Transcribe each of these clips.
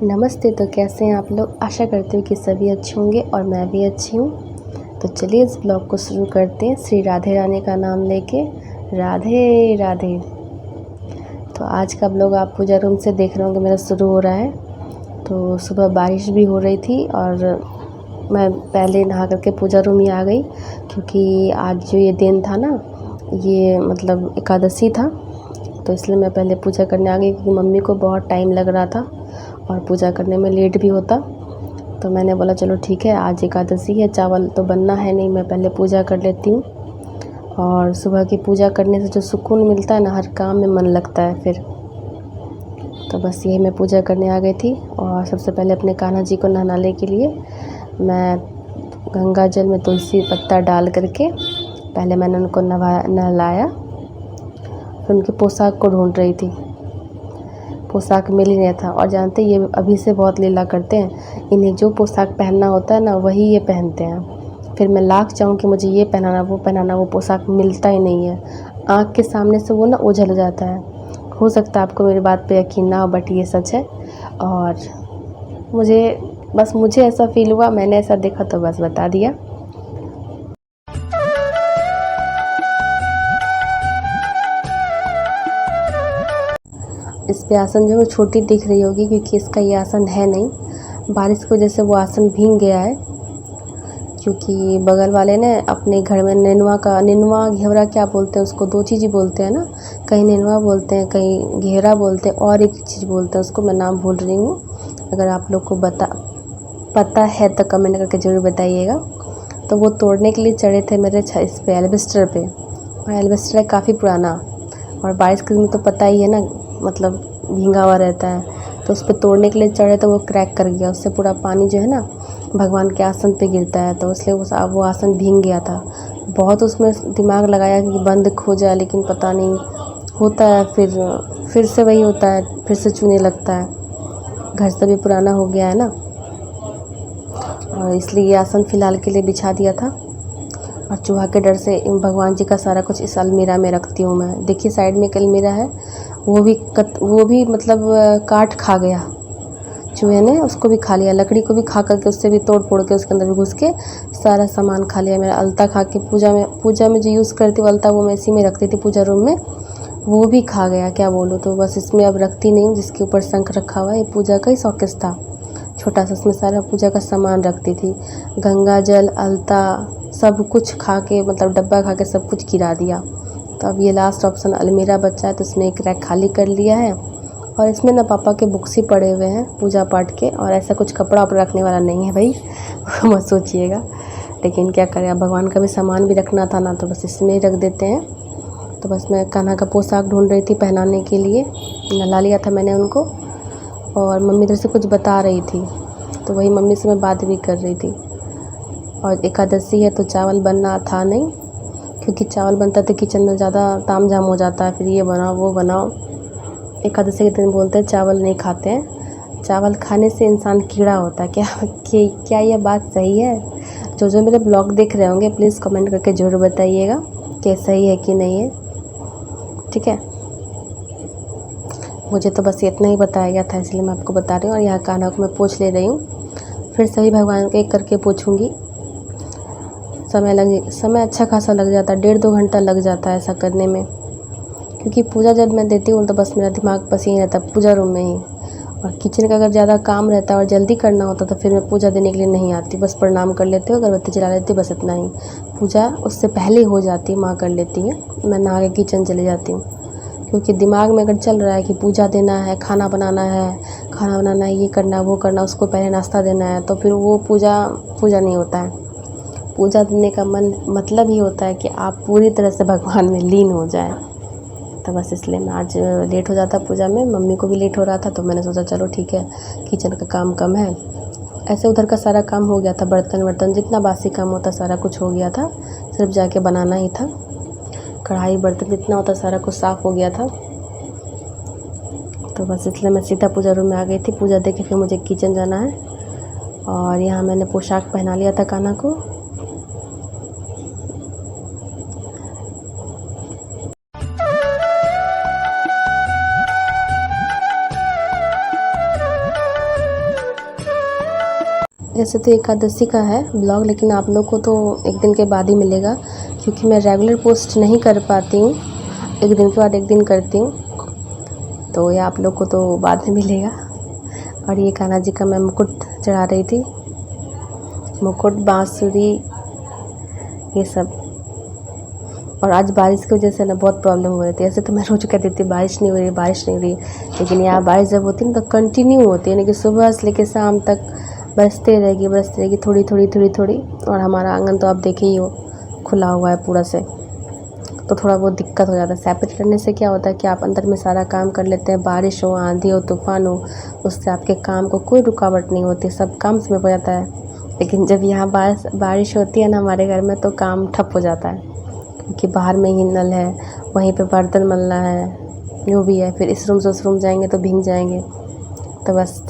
नमस्ते। तो कैसे हैं आप लोग? आशा करती हूँ कि सभी अच्छे होंगे और मैं भी अच्छी हूँ। तो चलिए इस ब्लॉग को शुरू करते हैं श्री राधे रानी का नाम लेके। राधे राधे। तो आज का ब्लॉग आप पूजा रूम से देख रहे होंगे, मेरा शुरू हो रहा है। तो सुबह बारिश भी हो रही थी और मैं पहले नहा करके पूजा रूम ही आ गई, क्योंकि आज जो ये दिन था ना, ये मतलब एकादशी था। तो इसलिए मैं पहले पूजा करने आ गई, क्योंकि मम्मी को बहुत टाइम लग रहा था और पूजा करने में लेट भी होता। तो मैंने बोला चलो ठीक है, आज एकादशी है, चावल तो बनना है नहीं, मैं पहले पूजा कर लेती हूँ। और सुबह की पूजा करने से जो सुकून मिलता है ना, हर काम में मन लगता है फिर। तो बस यही मैं पूजा करने आ गई थी। और सबसे पहले अपने कान्हा जी को नहलाने के लिए मैं गंगा जल में तुलसी पत्ता डाल करके पहले मैंने उनको नहलाया। फिर उनकी पोशाक को ढूंढ रही थी, पोशाक मिल ही नहीं था। और जानते ये अभी से बहुत लीला करते हैं, इन्हें जो पोशाक पहनना होता है ना वही ये पहनते हैं। फिर मैं लाख चाहूँ कि मुझे ये पहनाना वो पहनाना, वो पोशाक मिलता ही नहीं है। आँख के सामने से वो ना उछल जाता है। हो सकता है आपको मेरी बात पे यकीन ना हो, बट ये सच है। और मुझे ऐसा फील हुआ, मैंने ऐसा देखा तो बस बता दिया। इस पे आसन जो है छोटी दिख रही होगी, क्योंकि इसका ये आसन है नहीं। बारिश की वजह से वो आसन भीग गया है, क्योंकि बगल वाले ने अपने घर में निनुआ घेवड़ा क्या बोलते हैं उसको, दो चीज़ ही बोलते हैं ना, कहीं निनुआ बोलते हैं, कहीं घेवड़ा बोलते हैं, और एक चीज़ बोलते हैं उसको, मैं नाम भूल रही हूँ। अगर आप लोग को पता है तो कमेंट करके ज़रूर बताइएगा। तो वो तोड़ने के लिए चढ़े थे मेरे इस पे एल्बेस्टर पे, और एल्बेस्टर काफ़ी पुराना, और बारिश के दिन तो पता ही है ना, मतलब भींगा हुआ रहता है। तो उस पर तोड़ने के लिए चढ़े तो वो क्रैक कर गया, उससे पूरा पानी जो है ना भगवान के आसन पे गिरता है, तो इसलिए वो आसन भीग गया था। बहुत उसमें दिमाग लगाया कि बंद खो जाए, लेकिन पता नहीं होता है, फिर से वही होता है, फिर से चूने लगता है। घर से भी पुराना हो गया है ना, और इसलिए ये आसन फ़िलहाल के लिए बिछा दिया था। और चूहा के डर से भगवान जी का सारा कुछ इस अलमीरा में रखती हूँ मैं। देखिए साइड में एक अलमीरा है, वो भी मतलब काट खा गया चूहे ने, उसको भी खा लिया, लकड़ी को भी खा करके, उससे भी तोड़ फोड़ के उसके अंदर भी घुस के सारा सामान खा लिया मेरा। अलता खा के पूजा में जो यूज़ करती हूँ अलता, वो मैं इसी में रखती थी पूजा रूम में, वो भी खा गया, क्या बोलूँ। तो बस इसमें अब रखती नहीं हूँ। जिसके ऊपर शंख रखा हुआ है, ये पूजा का ही शौकेस था छोटा सा, उसमें सारा पूजा का सामान रखती थी। गंगा जल अलता सब कुछ खा के, मतलब डब्बा खा के सब कुछ गिरा दिया। तो अब ये लास्ट ऑप्शन अलमीरा बचा है, तो इसमें एक रैक खाली कर लिया है। और इसमें ना पापा के बुक्स ही पड़े हुए हैं पूजा पाठ के, और ऐसा कुछ कपड़ा वपड़ा रखने वाला नहीं है भाई मत सोचिएगा। लेकिन क्या करें, अब भगवान का भी सामान भी रखना था ना, तो बस इसमें ही रख देते हैं। तो बस मैं कान्हा का पोशाक ढूंढ रही थी पहनाने के लिए, नहला लिया था मैंने उनको। और मम्मी इधर से कुछ बता रही थी, तो वही मम्मी से मैं बात भी कर रही थी। और एकादशी है तो चावल बनना था नहीं, क्योंकि चावल बनता तो किचन में ज़्यादा ताम झाम हो जाता है, फिर ये बनाओ वो बनाओ। एकादशी के दिन बोलते हैं चावल नहीं खाते हैं, चावल खाने से इंसान कीड़ा होता है। क्या ये बात सही है? जो मेरे ब्लॉग देख रहे होंगे प्लीज़ कमेंट करके ज़रूर बताइएगा कि सही है कि नहीं है, ठीक है। मुझे तो बस इतना ही बताया गया था, इसलिए मैं आपको बता रही हूँ। और यहाँ कान्हा को मैं पूछ ले रही हूँ, फिर सभी भगवान के एक करके पूछूँगी। समय अच्छा खासा लग जाता है, 1.5-2 घंटा लग जाता है ऐसा करने में, क्योंकि पूजा जब मैं देती हूँ तो बस मेरा दिमाग बस यहीं रहता है पूजा रूम में ही। और किचन का अगर ज़्यादा काम रहता है और जल्दी करना होता तो फिर मैं पूजा देने के लिए नहीं आती, बस प्रणाम कर लेती हूँ, अगरबत्ती जला लेती हूँ, बस इतना ही। पूजा उससे पहले हो जाती है, माँ कर लेती है, मैं नहा के किचन चले जाती हूँ। क्योंकि दिमाग में अगर चल रहा है कि पूजा देना है, खाना बनाना है, ये करना वो करना, उसको पहले नाश्ता देना है, तो फिर वो पूजा नहीं होता है। पूजा देने का मतलब ही होता है कि आप पूरी तरह से भगवान में लीन हो जाए। तो बस इसलिए मैं आज लेट हो जाता पूजा में, मम्मी को भी लेट हो रहा था, तो मैंने सोचा चलो ठीक है, किचन का काम कम है। ऐसे उधर का सारा काम हो गया था, बर्तन वर्तन जितना बासी काम होता सारा कुछ हो गया था, सिर्फ जाके बनाना ही था। कढ़ाई बर्तन जितना होता सारा कुछ साफ़ हो गया था। तो बस इसलिए मैं सीधा पूजा रूम में आ गई थी। पूजा देके फिर मुझे किचन जाना है। और यहाँ मैंने पोशाक पहना लिया था कान्हा को। वैसे तो एकादशी का है ब्लॉग, लेकिन आप लोग को तो एक दिन के बाद ही मिलेगा, क्योंकि मैं रेगुलर पोस्ट नहीं कर पाती हूँ, एक दिन के बाद एक दिन करती हूँ, तो ये आप लोग को तो बाद में मिलेगा। और ये कान्हा जी का मैं मुकुट चढ़ा रही थी, मुकुट, बांसुरी, ये सब। और आज बारिश की वजह से ना बहुत प्रॉब्लम हो रही थी। ऐसे तो मैं रोज़ कहती थी बारिश नहीं हो रही, बारिश नहीं हो रही, लेकिन यहाँ बारिश जब होती है ना तो कंटिन्यू होती है, यानी कि सुबह से लेकर शाम तक बरसते रहेगी थोड़ी थोड़ी थोड़ी थोड़ी। और हमारा आंगन तो आप देखे ही हो, खुला हुआ है पूरा से, तो थोड़ा बहुत दिक्कत हो जाता है। सेपरेट करने से क्या होता है कि आप अंदर में सारा काम कर लेते हैं, बारिश हो, आंधी हो, तूफान हो, उससे आपके काम को कोई रुकावट नहीं होती, सब काम समय हो जाता है। लेकिन जब यहाँ बारिश होती है ना हमारे घर में, तो काम ठप हो जाता है, क्योंकि बाहर में ही नल है, वहीं पे बर्तन मलना है, जो भी है, फिर इस रूम से उस रूम जाएंगे तो भीग जाएंगे। तो बस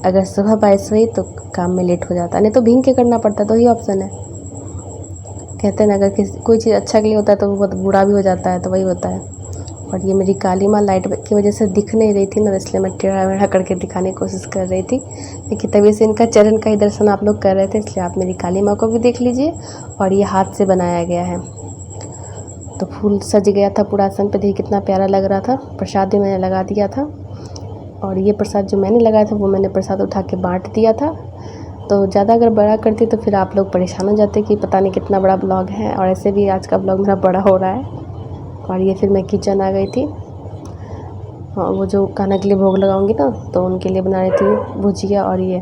अगर सुबह बारिश हुई तो काम में लेट हो जाता है, नहीं तो भीग के करना पड़ता है, तो ही ऑप्शन है। कहते हैं ना, अगर कोई चीज़ अच्छा के लिए होता है तो वो बहुत बुरा भी हो जाता है, तो वही होता है। और ये मेरी काली माँ लाइट की वजह से दिख नहीं रही थी ना, इसलिए मैं टेढ़ा मेढ़ा करके दिखाने की कोशिश कर रही थी, लेकिन तभी से इनका चरण का ही दर्शन आप लोग कर रहे थे, इसलिए आप मेरी काली माँ को भी देख लीजिए। और ये हाथ से बनाया गया है, तो फूल सज गया था पूरा आसन पे, देखिए कितना प्यारा लग रहा था। प्रसाद भी मैंने लगा दिया था, और ये प्रसाद जो मैंने लगाया था वो मैंने प्रसाद उठा के बांट दिया था। तो ज़्यादा अगर बड़ा करती तो फिर आप लोग परेशान हो जाते कि पता नहीं कितना बड़ा ब्लॉग है, और ऐसे भी आज का ब्लॉग मेरा बड़ा हो रहा है। और ये फिर मैं किचन आ गई थी। हाँ, वो जो कान्हा के लिए भोग लगाऊंगी ना, तो उनके लिए बना रही थी भुजिया, और ये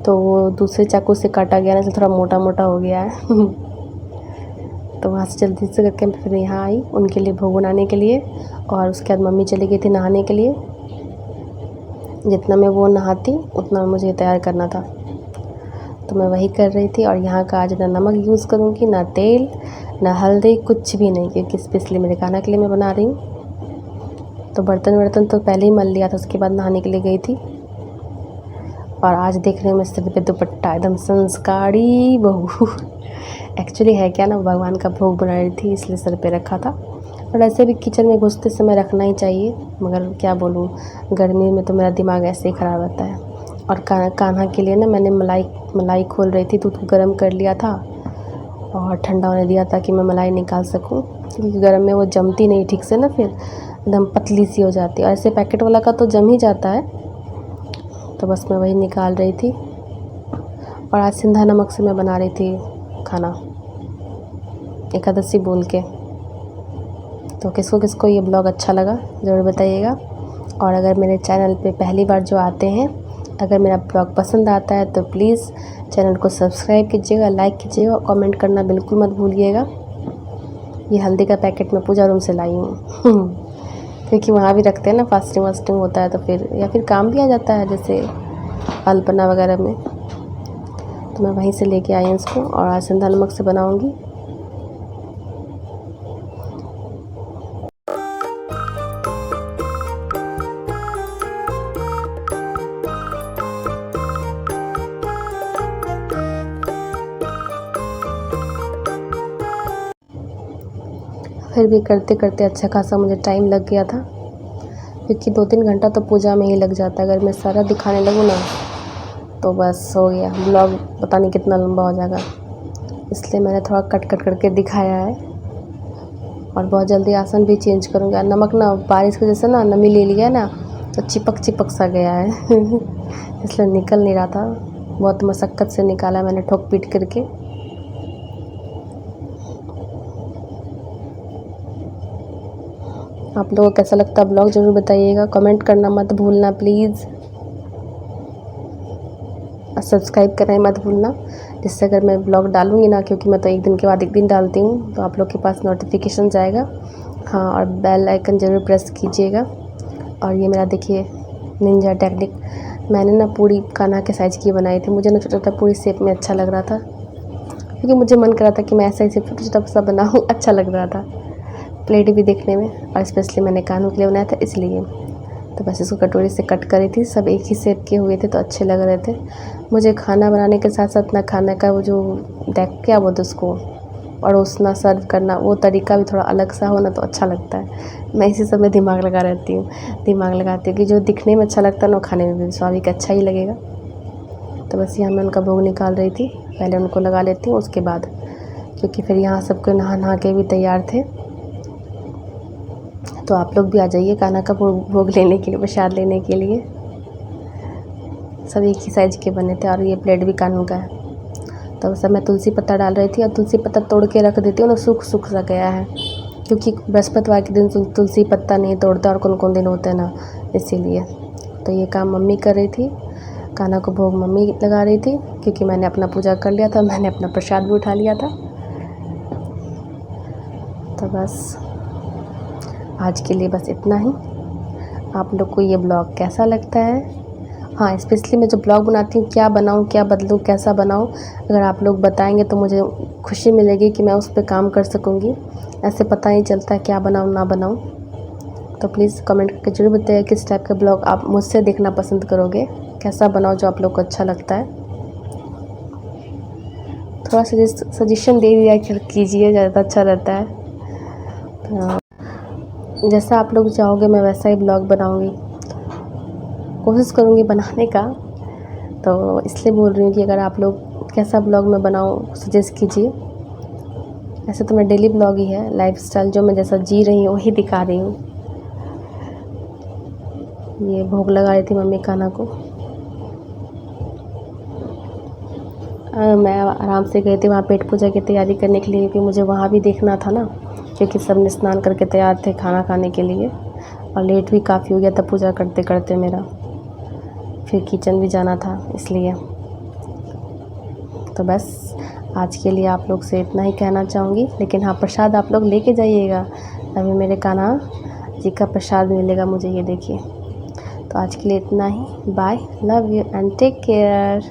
तो वो दूसरे चाकू से काटा गया ना, तो थोड़ा मोटा मोटा हो गया है तो वहाँ से जल्दी से करके फिर यहाँ आई उनके लिए भोग बनाने के लिए। और उसके बाद मम्मी चली गई थी नहाने के लिए, जितना मैं वो नहाती उतना मुझे तैयार करना था, तो मैं वही कर रही थी। और यहाँ का आज ना नमक यूज़ करूँगी, ना तेल, ना हल्दी, कुछ भी नहीं, क्योंकि स्पेशली मेरे कान्हा के लिए मैं बना रही हूँ। तो बर्तन तो पहले ही मल लिया था, उसके बाद नहाने के लिए गई थी। और आज देख रहे हैं मैं सिर पे दुपट्टा, एकदम संस्कारी बहू एक्चुअली है क्या ना, भगवान का भोग बना रही थी इसलिए सर पे रखा था। और ऐसे भी किचन में घुसते समय रखना ही चाहिए, मगर क्या बोलूँ, गर्मी में तो मेरा दिमाग ऐसे ही ख़राब रहता है। और कान्हा के लिए ना मैंने मलाई खोल रही थी, दूध को गर्म कर लिया था और ठंडा होने दिया ताकि मैं मलाई निकाल सकूं, क्योंकि गर्म में वो जमती नहीं ठीक से ना, फिर एकदम पतली सी हो जाती है। और ऐसे पैकेट वाला का तो जम ही जाता है, तो बस मैं वही निकाल रही थी। और आज सिंधा नमक से मैं बना रही थी खाना, एकादशी बोल के। तो किसको किसको ये ब्लॉग अच्छा लगा ज़रूर बताइएगा। और अगर मेरे चैनल पे पहली बार जो आते हैं, अगर मेरा ब्लॉग पसंद आता है तो प्लीज़ चैनल को सब्सक्राइब कीजिएगा, लाइक कीजिएगा, और कमेंट करना बिल्कुल मत भूलिएगा। ये हल्दी का पैकेट मैं पूजा रूम से लाई हूँ क्योंकि वहाँ भी रखते हैं ना, फास्टिंग वास्टिंग होता है तो फिर, या फिर काम भी आ जाता है जैसे अल्पना वगैरह में, तो मैं वहीं से लेके आई हूँ इसको। और आज सिंधा नमक से बनाऊँगी। फिर भी करते करते अच्छा खासा मुझे टाइम लग गया था, क्योंकि 2-3 घंटा तो पूजा में ही लग जाता है। अगर मैं सारा दिखाने लगूँ ना तो बस हो गया, ब्लॉग पता नहीं कितना लंबा हो जाएगा, इसलिए मैंने थोड़ा कट कट करके दिखाया है। और बहुत जल्दी आसन भी चेंज करूँगी। नमक ना बारिश की वजह से ना नमी ले लिया ना, तो चिपक सा गया है इसलिए निकल नहीं रहा था, बहुत मशक्क़त से निकाला मैंने, ठोक पीट करके। आप लोगों को कैसा लगता है ब्लॉग ज़रूर बताइएगा, कमेंट करना मत भूलना प्लीज़, और सब्सक्राइब करना मत भूलना, जिससे अगर मैं ब्लॉग डालूँगी ना, क्योंकि मैं तो एक दिन के बाद एक दिन डालती हूँ, तो आप लोग के पास नोटिफिकेशन जाएगा। हाँ, और बेल आइकन ज़रूर प्रेस कीजिएगा। और ये मेरा देखिए निंजा टेक्निक, मैंने ना पूरी कान्हा के साइज़ की बनाई थी, मुझे ना छोटा छोटा पूरी शेप में अच्छा लग रहा था, क्योंकि मुझे मन कर रहा था कि मैं ऐसा ही सिर्फ छोटा छोटा सा बनाऊँ, अच्छा लग रहा था प्लेट भी देखने में, और स्पेशली मैंने कान्हों के लिए बनाया था इसलिए। तो बस इसको कटोरी से कट करी थी, सब एक ही शेप के हुए थे तो अच्छे लग रहे थे। मुझे खाना बनाने के साथ साथ ना खाने का वो जो क्या बोलते उसको, परोसना, सर्व करना, वो तरीका भी थोड़ा अलग सा हो ना तो अच्छा लगता है। मैं इसी सब में दिमाग लगाती हूँ कि जो दिखने में अच्छा लगता है ना, वो खाने में भी स्वाभाविक अच्छा ही लगेगा। तो बस यहाँ मैं उनका भोग निकाल रही थी। पहले उनको लगा लेती हूँ उसके बाद, क्योंकि फिर यहाँ सबको नहा के भी तैयार थे। तो आप लोग भी आ जाइए कान्हा का भोग लेने के लिए, प्रसाद लेने के लिए। सब एक ही साइज़ के बने थे और ये प्लेट भी कान्हा का है। तो उस समय तुलसी पत्ता डाल रही थी और तुलसी पत्ता तोड़ के रख देती हूँ ना, सूख सा गया है, क्योंकि बृहस्पतिवार के दिन तुलसी पत्ता नहीं तोड़ता और कौन दिन होते हैं ना, इसीलिए। तो ये काम मम्मी कर रही थी, कान्हा को भोग मम्मी लगा रही थी, क्योंकि मैंने अपना पूजा कर लिया था, मैंने अपना प्रसाद भी उठा लिया था। तो बस आज के लिए बस इतना ही। आप लोग को ये ब्लॉग कैसा लगता है? हाँ, स्पेशली मैं जो ब्लॉग बनाती हूँ, क्या बनाऊँ, क्या बदलूँ, कैसा बनाऊँ, अगर आप लोग बताएंगे तो मुझे खुशी मिलेगी कि मैं उस पर काम कर सकूँगी। ऐसे पता नहीं चलता क्या बनाऊँ ना बनाऊँ। तो प्लीज़ कमेंट करके ज़रूर बताइए किस टाइप का ब्लॉग आप मुझसे देखना पसंद करोगे, कैसा बनाओ जो आप लोग को अच्छा लगता है। थोड़ा सजेशन दे दिया कीजिए, ज़्यादा अच्छा रहता है। तो जैसा आप लोग चाहोगे मैं वैसा ही ब्लॉग बनाऊँगी, कोशिश करूँगी बनाने का। तो इसलिए बोल रही हूँ कि अगर आप लोग कैसा ब्लॉग मैं बनाऊँ सजेस्ट कीजिए। ऐसे तो मैं डेली ब्लॉग ही है, लाइफस्टाइल जो मैं जैसा जी रही हूँ वही दिखा रही हूँ। ये भोग लगा रही थी मम्मी कान्हा को। मैं आराम से गई थी वहाँ पेट पूजा की तैयारी करने के लिए, क्योंकि मुझे वहाँ भी देखना था ना, क्योंकि सब ने स्नान करके तैयार थे खाना खाने के लिए, और लेट भी काफ़ी हो गया था पूजा करते करते मेरा। फिर किचन भी जाना था इसलिए। तो बस आज के लिए आप लोग से इतना ही कहना चाहूँगी। लेकिन हाँ, प्रसाद आप लोग लेके जाइएगा, अभी मेरे कान्हा जी का प्रसाद मिलेगा मुझे, ये देखिए। तो आज के लिए इतना ही। Bye, love you and take care.